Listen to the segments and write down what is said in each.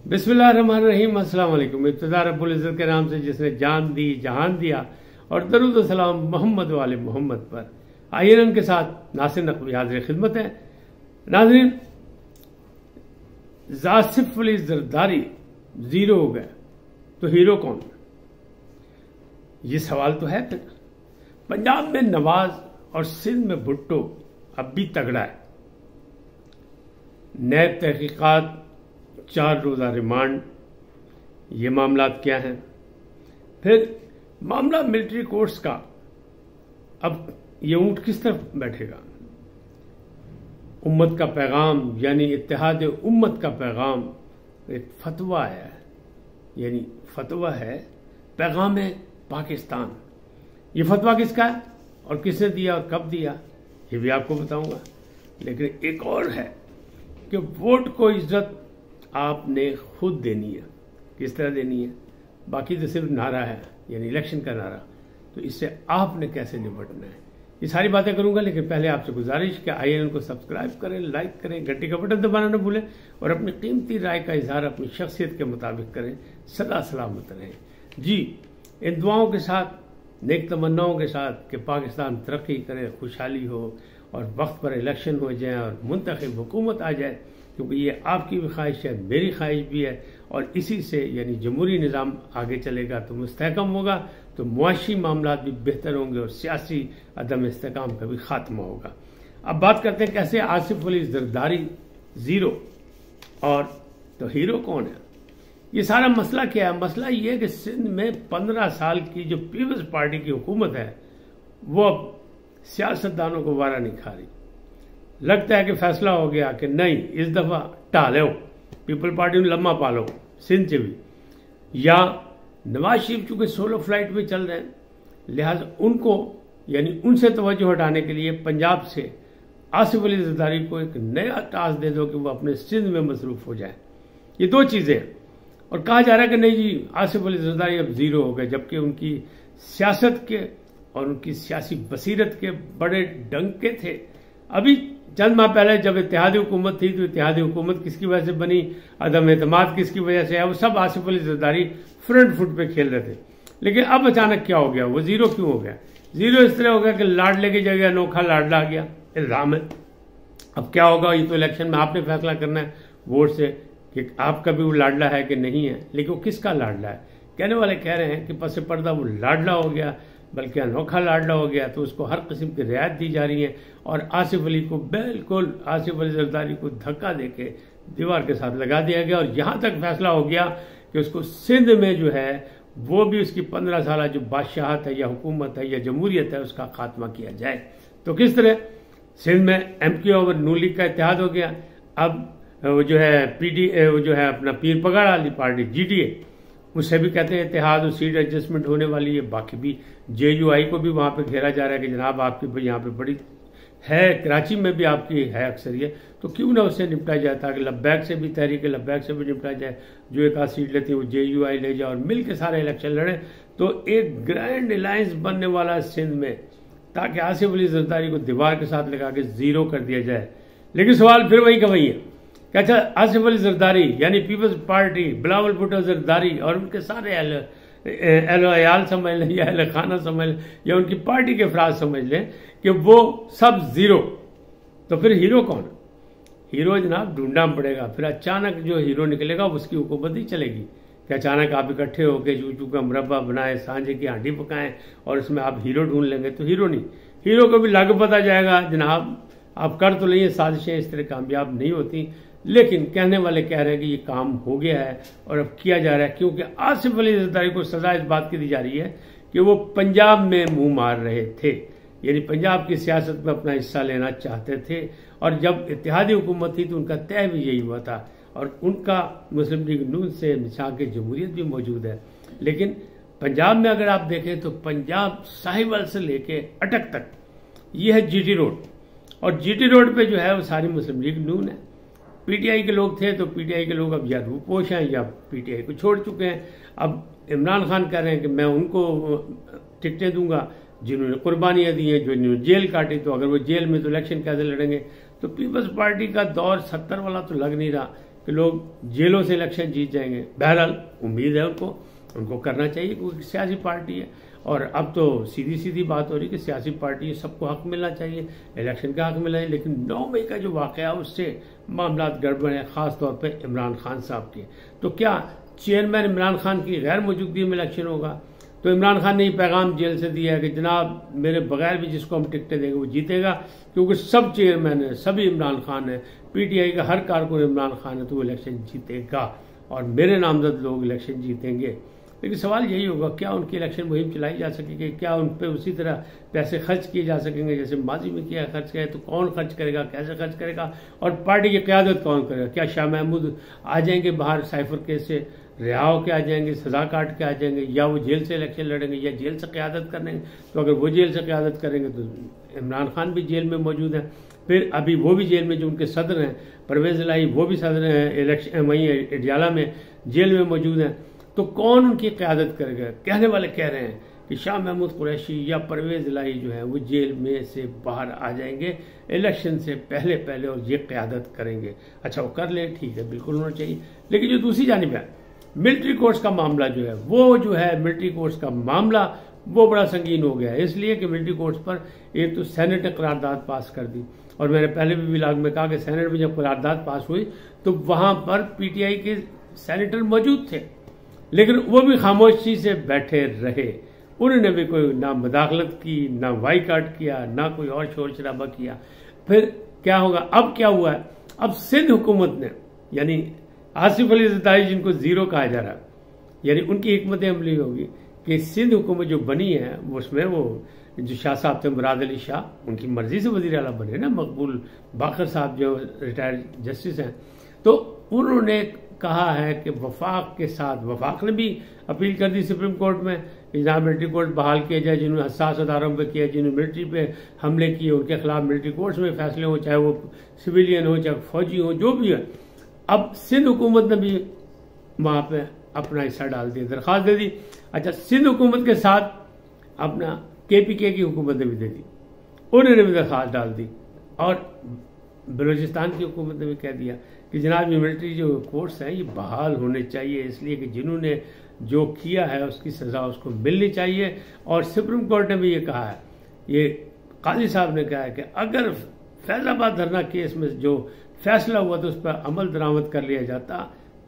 बिस्मिल्लाहिर्रहमानिर्रहीम। अस्सलाम वालेकुम। इब्तिदा रब्बुल इज़्ज़त के नाम से जिसने जान दी जहान दिया, और दरूद व सलाम मोहम्मद वाले मोहम्मद पर। आइए उनके साथ नासिर नकवी हाजिर खिदमत है। नाज़रीन, आसिफ अली जरदारी जीरो हो गए तो हीरो कौन? ये सवाल तो है। फिर पंजाब में नवाज और सिंध में भुट्टो अब भी तगड़ा है। नैब तहकीकात, 4 रोज़ा रिमांड, ये मामला क्या हैं? फिर मामला मिलिट्री कोर्ट्स का, अब ये ऊंट किस तरफ बैठेगा? उम्मत का पैगाम यानी इत्तेहाद उम्मत का पैगाम, एक फतवा है, यानी फतवा है पैगाम है पाकिस्तान। ये फतवा किसका है और किसने दिया और कब दिया, ये भी आपको बताऊंगा। लेकिन एक और है कि वोट को इज्जत आपने खुद देनी है। किस तरह देनी है? बाकी तो सिर्फ नारा है, यानी इलेक्शन का नारा, तो इससे आपने कैसे निपटना है, ये सारी बातें करूंगा। लेकिन पहले आपसे गुजारिश कि आइए उनको सब्सक्राइब करें, लाइक करें, घंटी का बटन दबाना न भूलें, और अपनी कीमती राय का इजहार अपनी शख्सियत के मुताबिक करें। सदा सलामत रहें। जी, इन दुआओं के साथ, नेक तमन्नाओं के साथ कि पाकिस्तान तरक्की करे, खुशहाली हो और वक्त पर इलेक्शन हो जाए और मुंतखब हुकूमत आ जाए, क्योंकि ये आपकी भी ख्वाहिश है, मेरी ख्वाहिश भी है, और इसी से यानी जमहूरी निज़ाम आगे चलेगा तो मुस्तहकम होगा, तो मुआशी मामला भी बेहतर होंगे और सियासी अदम इस्तेकाम का भी खात्मा होगा। अब बात करते हैं कैसे आसिफ अली जरदारी जीरो, और तो हीरो कौन है? ये सारा मसला क्या है? मसला ये है कि सिंध में 15 साल की जो पीपल्स पार्टी की हुकूमत है, वो अब सियासतदानों को वारा नहीं खा रही। लगता है कि फैसला हो गया कि नहीं, इस दफा टालो, पीपल पार्टी में लम्मा पालो सिंध से भी, या नवाज शरीफ चूंकि सोलो फ्लाइट में चल रहे हैं, लिहाजा उनको यानी उनसे तवज्जो हटाने के लिए पंजाब से आसिफ अली जरदारी को एक नया टास्क दे दो कि वो अपने सिंध में मसरूफ हो जाए। ये दो चीजें हैं। और कहा जा रहा है कि नहीं जी, आसिफ अली जरदारी अब जीरो हो गए, जबकि उनकी सियासत के और उनकी सियासी बसीरत के बड़े डंके थे। अभी चंद माह पहले जब इत्तेहादी हुकूमत थी, तो इत्तेहादी हुकूमत किसकी वजह से बनी, अदम एतमाद किसकी वजह से है, वो सब आसिफ अली जरदारी फ्रंट फुट पे खेल रहे थे। लेकिन अब अचानक क्या हो गया, वो जीरो क्यों हो गया? जीरो इस तरह हो गया कि लाडले की जगह अनोखा लाडला आ गया, इल्जाम है। अब क्या होगा, ये तो इलेक्शन में आपने फैसला करना है वोट से कि आपका भी वो लाडला है कि नहीं है। लेकिन वो किसका लाडला है? कहने वाले कह रहे हैं कि पस पर्दा वो लाडला हो गया, बल्कि अनोखा लाडला हो गया, तो उसको हर किस्म की रियायत दी जा रही है। और आसिफ अली को बिल्कुल, आसिफ अली जरदारी को धक्का देके दीवार के साथ लगा दिया गया, और यहां तक फैसला हो गया कि उसको सिंध में जो है वो भी उसकी 15 साल जो बादशाहत है या हुकूमत है या जमहूरियत है, उसका खात्मा किया जाए। तो किस तरह सिंध में एमक्यू और नून लीग का इत्तेहाद हो गया। अब वो जो है वो जो है अपना पीर पगाड़ वाली पार्टी जीटीए, उससे भी कहते हैं इत्तेहाद और सीट एडजस्टमेंट होने वाली है। बाकी भी जेयूआई को भी वहां पे घेरा जा रहा है कि जनाब आपकी यहाँ पे बड़ी है, कराची में भी आपकी है अक्सरियत, तो क्यों ना उससे निपटा जाए, ताकि लब्बैक से भी, तहरीक लब्बैक से भी निपटा जाए। जो एक आध सीट लेती है वो जेयूआई ले जाए और मिल के सारे इलेक्शन लड़े, तो एक ग्रैंड अलायंस बनने वाला है सिंध में, ताकि आसिफ अली जरदारी को दीवार के साथ लगा के जीरो कर दिया जाए। लेकिन सवाल फिर वही का वही है कि अच्छा, आसिफ अली जरदारी यानी पीपल्स पार्टी, बिलावल भुट्टो जरदारी और उनके सारे एहलो अयाल समझ लें या अहल खाना समझ लें या उनकी पार्टी के अफराद समझ लें कि वो सब जीरो, तो फिर हीरो कौन? हीरो जनाब ढूंढना पड़ेगा। फिर अचानक जो हीरो निकलेगा उसकी हुकूमत ही चलेगी कि अचानक आप इकट्ठे होकर चूचू का मुरब्बा बनाए, सांझे की हांडी पकाएं और उसमें आप हीरो ढूंढ लेंगे, तो हीरो नहीं। हीरो को भी लागू पता जाएगा जनाब आप कर तो लिए, साजिशें इस तरह कामयाब नहीं होती। लेकिन कहने वाले कह रहे हैं कि ये काम हो गया है और अब किया जा रहा है, क्योंकि आसिफ अली जरदारी को सजा इस बात की दी जा रही है कि वो पंजाब में मुंह मार रहे थे, यानी पंजाब की सियासत में अपना हिस्सा लेना चाहते थे। और जब इत्तेहादी हुकूमत थी तो उनका तय भी यही हुआ था, और उनका मुस्लिम लीग नून से मिसाल के जमहूरियत भी मौजूद है। लेकिन पंजाब में अगर आप देखें तो पंजाब साहिवाल से लेके अटक तक ये है जीटी रोड, और जीटी रोड पे जो है वो सारी मुस्लिम लीग नून है। पीटीआई के लोग थे तो पीटीआई के लोग अब या रूपोश हैं या पीटीआई को छोड़ चुके हैं। अब इमरान खान कह रहे हैं कि मैं उनको टिकटें दूंगा जिन्होंने कुर्बानियां दी हैं, जो इन्होंने जेल काटी, तो अगर वो जेल में तो इलेक्शन कैसे लड़ेंगे? तो पीपल्स पार्टी का दौर 70 वाला तो लग नहीं रहा, कि लोग जेलों से इलेक्शन जीत जाएंगे। बहरहाल उम्मीद है उनको करना चाहिए, क्योंकि सियासी पार्टी है। और अब तो सीधी सीधी बात हो रही है कि सियासी पार्टी सबको हक मिलना चाहिए, इलेक्शन का हक मिलना चाहिए। लेकिन 9 मई का जो वाकया उससे मामला गड़बड़ है, खास तौर पे इमरान खान साहब के। तो क्या चेयरमैन इमरान खान की गैर मौजूदगी में इलेक्शन होगा? तो इमरान खान ने ये पैगाम जेल से दिया है कि जनाब मेरे बगैर भी जिसको हम टिकटें देंगे वो जीतेगा, क्योंकि सब चेयरमैन है, सभी इमरान खान है, पीटीआई का हर कारकुन इमरान खान है, तो वो इलेक्शन जीतेगा और मेरे नामजद लोग इलेक्शन जीतेंगे। लेकिन सवाल यही होगा, क्या उनकी इलेक्शन मुहिम चलाई जा सकेगी? क्या उन पर उसी तरह पैसे खर्च किए जा सकेंगे जैसे माजी में किया खर्च किया? तो कौन खर्च करेगा, कैसे खर्च करेगा, और पार्टी की क्यादत कौन करेगा? क्या शाह महमूद आ जाएंगे बाहर साइफर केस से रिहा होकर आ जाएंगे, सजा काट के आ जाएंगे, या वो जेल से इलेक्शन लड़ेंगे, या जेल से क्यादत करेंगे? तो अगर वो जेल से क्यादत करेंगे तो इमरान खान भी जेल में मौजूद है, फिर अभी वो भी जेल में, जो उनके सदर हैं परवेज इलाही वो भी सदर हैं इलेक्शन वहीं एडियाला में जेल में मौजूद हैं। तो कौन उनकी क़यादत करेगा? कहने वाले कह रहे हैं कि शाह महमूद कुरैशी या परवेज इलाही जो है वो जेल में से बाहर आ जाएंगे इलेक्शन से पहले पहले और ये क़यादत करेंगे। अच्छा, वो कर ले, ठीक है, बिल्कुल होना चाहिए। लेकिन जो दूसरी जानिब है मिलिट्री कोर्ट्स का मामला जो है मिलिट्री कोर्ट्स का मामला वो बड़ा संगीन हो गया है, इसलिए कि मिलिट्री कोर्ट्स पर एक तो सेनेट ने करारदाद पास कर दी, और मैंने पहले भी विलाग में कहा कि सेनेट में जब करारदाद पास हुई तो वहां पर पीटीआई के सेनेटर मौजूद थे, लेकिन वो भी खामोशी से बैठे रहे। उन्होंने भी कोई ना मुदाखलत की, ना बाइकआउट किया, ना कोई और शोर शराबा किया। फिर क्या होगा? अब क्या हुआ है? अब सिंध हुकूमत ने, यानी आसिफ अली ज़रदारी जिनको जीरो कहा जा रहा है, यानी उनकी हिकमत अमली होगी कि सिंध हुकूमत जो बनी है उसमें वो जो शाह साहब थे मुराद अली शाह, उनकी मर्जी से वज़ीर आला बने ना, मकबूल बाकर साहब जो रिटायर्ड जस्टिस हैं, तो उन्होंने कहा है कि वफाक के साथ, वफाक ने भी अपील कर दी सुप्रीम कोर्ट में कि जहाँ मिलिट्री कोर्ट बहाल किया जाए, जिन्होंने हसास अदारों पर किया, जिन्होंने मिलिट्री पे हमले किए उनके खिलाफ मिलिट्री कोर्ट्स में फैसले हों, चाहे वो सिविलियन हो चाहे फौजी हो, जो भी है। अब सिंध हुकूमत ने भी वहां पे अपना हिस्सा डाल दिया, दरखास्त दे दी। अच्छा, सिंध हुकूमत के साथ अपना केपीके की हुकूमत ने भी दे दी, उन्होंने भी दरखास्त डाल दी, और बलूचिस्तान की हुकूमत ने भी कह दिया कि जनाब ये मिलिट्री जो कोर्ट्स हैं ये बहाल होने चाहिए, इसलिए कि जिन्होंने जो किया है उसकी सजा उसको मिलनी चाहिए। और सुप्रीम कोर्ट ने भी ये कहा है, ये काजी साहब ने कहा है कि अगर फैजाबाद धरना केस में जो फैसला हुआ तो उस पर अमल दरामद कर लिया जाता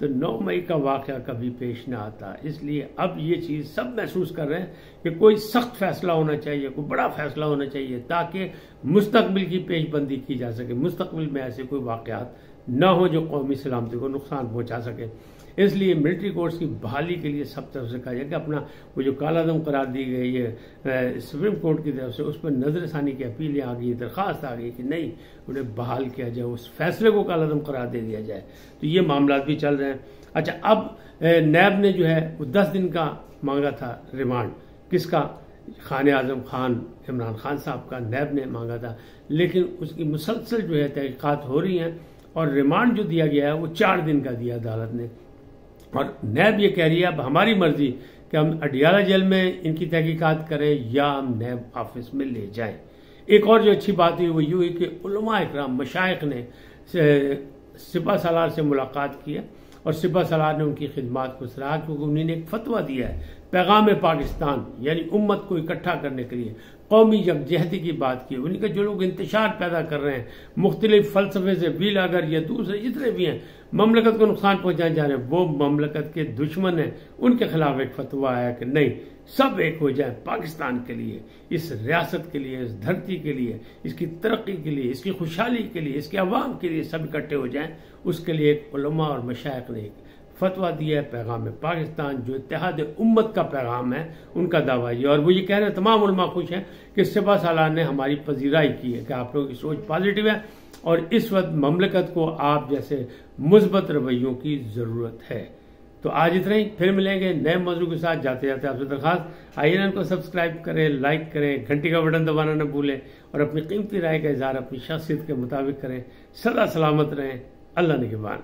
तो 9 मई का वाक़या कभी पेश न आता। इसलिए अब ये चीज़ सब महसूस कर रहे हैं कि कोई सख्त फैसला होना चाहिए, कोई बड़ा फैसला होना चाहिए, ताकि मुस्तकबिल की पेशबंदी की जा सके, मुस्तकबिल में ऐसे कोई वाक़यात न हो जो कौमी सलामती को नुकसान पहुंचा सके। इसलिए मिलिट्री कोर्ट्स की बहाली के लिए सब तरफ से कहा जाए कि अपना वो जो कालादम करार दी गई है सुप्रीम कोर्ट की तरफ से, उस पर नजरसानी की अपीलें आ गई, दरखास्त आ गई कि नहीं उन्हें बहाल किया जाए, उस फैसले को कालादम करार दे दिया जाए। तो ये मामला भी चल रहे हैं। अच्छा, अब नैब ने जो है वो 10 दिन का मांगा था रिमांड, किसका? खान आजम खान इमरान खान साहब का नैब ने मांगा था, लेकिन उसकी मुसलसल जो है तहकीकात हो रही हैं और रिमांड जो दिया गया है वो 4 दिन का दिया अदालत ने। और नैब ये कह रही है अब हमारी मर्जी कि हम अडियाला जेल में इनकी तहकीकात करें या हम नैब ऑफिस में ले जाएं। एक और जो अच्छी बात हुई वो यूं हुई कि उलमा इकराम मशाइख ने सिपा सालार से मुलाकात की है और सिपा सालार ने उनकी खिदमात को सराहा, क्योंकि उन्होंने एक फतवा दिया है पैगाम पाकिस्तान, यानी उम्मत को इकट्ठा करने के लिए, कौमी यकजहती की बात की। उनके जो लोग इंतशार पैदा कर रहे हैं मुख्तलिफ फलसफे से, बिल अगर या दूसरे जितने भी हैं ममलकत को नुकसान पहुंचाए जा रहे हैं, वो ममलकत के दुश्मन हैं, उनके खिलाफ एक फतवा आया कि नहीं, सब एक हो जाए पाकिस्तान के लिए, इस रियासत के लिए, इस धरती के लिए, इसकी तरक्की के लिए, इसकी खुशहाली के लिए, इसके अवाम के लिए सब इकट्ठे हो जाएं। उसके लिए एक उलमा और मशाइख ने एक फतवा दिया है पैगाम पाकिस्तान, जो इत्तेहाद उम्मत का पैगाम है, उनका दावा ये। और वो ये कह रहे हैं, तमाम उलमा खुश हैं कि सिपा सालार ने हमारी पजीराई की है कि आप लोगों की सोच पॉजिटिव है और इस वक्त ममलकत को आप जैसे मुस्बत रवैयों की जरूरत है। तो आज इतना ही, फिर मिलेंगे नए मौजू के साथ। जाते जाते आपसे दरखास्त, आइए इनको सब्सक्राइब करें, लाइक करें, घंटी का बटन दबाना न भूलें और अपनी कीमती राय का इजहार अपनी शख्सियत के मुताबिक करें। सदा सलामत रहें। अल्लाह निगहबान।